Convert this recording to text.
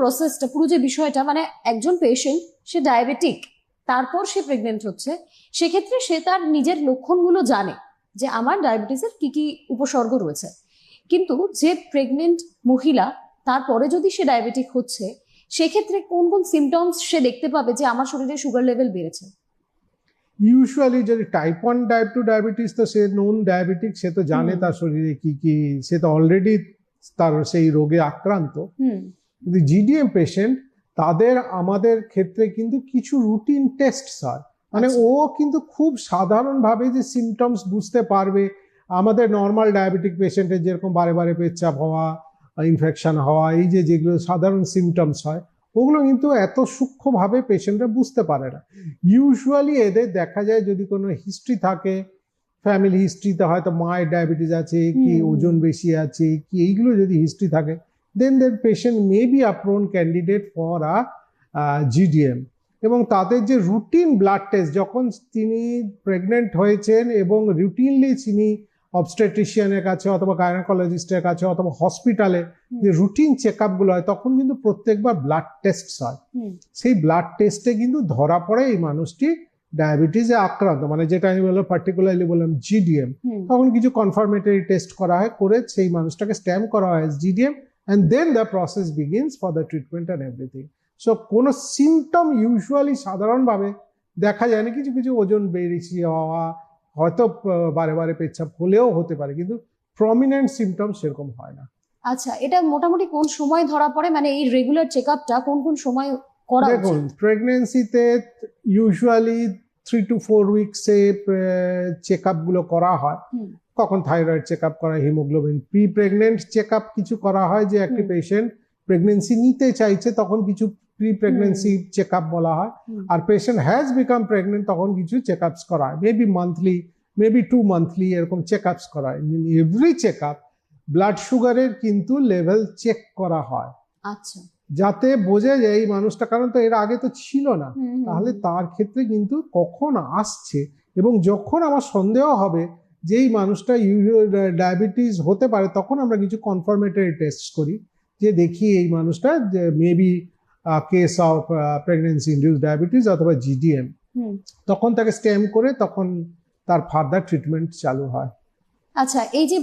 প্রসেসটা, পুরো যে বিষয়টা, মানে একজন পেশেন্ট সে ডায়াবেটিক, তারপর সে প্রেগনেন্ট হচ্ছে, সেক্ষেত্রে সে তার নিজের লক্ষণগুলো জানে যে আমার ডায়াবেটিসের কি কি উপসর্গ রয়েছে। কিন্তু যে প্রেগনেন্ট মহিলা তারপরে যদি সে ডায়াবেটিক হচ্ছে, সেক্ষেত্রে কোন কোন সিমটমস সে দেখতে পাবে যে আমার শরীরে সুগার লেভেল বেড়েছে? ইউজুয়ালি যদি টাইপ 1 টাইপ 2 ডায়াবেটিস, তো সে নন ডায়াবেটিক, সে তো জানে তার শরীরে কি কি, সে তো অলরেডি তার সেই রোগে আক্রান্ত। কিন্তু জিডিএম পেশেন্ট, তাদের আমাদের ক্ষেত্রে কিন্তু কিছু রুটিন টেস্ট হয়, মানে ও কিন্তু খুব সাধারণভাবে যে সিমটমস বুঝতে পারবে। আমাদের নর্মাল ডায়াবেটিক পেশেন্টের যেরকম বারে বারে পেচ্ছাপ হওয়া, ইনফেকশন হওয়া, এই যে যেগুলো সাধারণ সিমটমস হয়, ওগুলো কিন্তু এত সূক্ষ্মভাবে পেশেন্টরা বুঝতে পারে না। ইউজুয়ালি এদের দেখা যায় যদি কোনো হিস্ট্রি থাকে, ফ্যামিলি হিস্ট্রিতে হয়তো মায়ের ডায়াবেটিস আছে, কি ওজন বেশি আছে, কি এইগুলো যদি হিস্ট্রি থাকে, then the patient may be a prone candidate for a GDM. এবং তাদের যে রুটিন ব্লাড টেস্ট, যখন তিনি প্রেগনেন্ট হয়েছেন এবং রুটিনলি তিনি অবস্টেট্রিশিয়ানের কাছে অথবা গাইনোকোলজিস্টের কাছে অথবা হসপিটালে যে রুটিন চেক আপগুলো হয়, তখন কিন্তু প্রত্যেকবার ব্লাড টেস্ট হয়। সেই ব্লাড টেস্টে কিন্তু ধরা পড়ে এই মানুষটি ডায়াবেটিসে আক্রান্ত, মানে যেটা আমি বললাম পার্টিকুলারলি বললাম জিডিএম। তখন কিছু কনফার্মেটরি টেস্ট করা হয়, করে সেই মানুষটাকে স্ট্যাম্প করা হয় GDM, and then the process begins for the treatment and everything. So কোনো সিমটম ইউজুয়ালি সাধারণভাবে দেখা যায় না। কিছু কিছু ওজন বেড়েছি হওয়া, হয়তো বারে বারে পেচ্ছাপ হলেও হতে পারে, কিন্তু প্রমিনেন্ট সিমটম সেরকম হয় না। আচ্ছা, এটা মোটামুটি কোন সময় ধরা পড়ে, মানে এই রেগুলার চেকআপটা কোন কোন সময় করা উচিত? দেখুন, প্রেগনেন্সিতে ইউজুয়ালি 3 to 4 উইকসে চেক আপ গুলো করা হয়। কখন থাইরয়েড চেক আপ করা, haemoglobin, pre pregnant check up কিছু করা হয়, যে একটি পেশেন্ট প্রেগনেন্সি নিতে চাইছে তখন কিছু প্রি প্রেগনেন্সি চেক আপ বলা হয়। আর পেশেন্ট হ্যাজ বিকাম প্রেগনেন্ট তখন কিছু চেক আপস করা হয়, মেবি মান্থলি, মেবি 2 মান্থলি, এরকম চেক আপস করা হয়। এভরি চেক আপ ব্লাড সুগারের কিন্তু লেভেল চেক করা হয়। আচ্ছা, যাতে বোঝা যায় এই মানুষটা, কারণ তো এর আগে তো ছিল না, তাহলে তার ক্ষেত্রে কিন্তু কখন আসছে, এবং যখন আমার সন্দেহ হবে যে এই মানুষটা ডায়াবেটিস হতে পারে, তখন আমরা কিছু কনফার্মেটরি টেস্ট করি, যে দেখি এই মানুষটা যে maybe case of pregnancy induce diabetes অথবা জিডিএম। তখন তাকে স্ট্যাম্প করে তখন তার ফার্দার ট্রিটমেন্ট চালু হয়। আচ্ছা, এই যে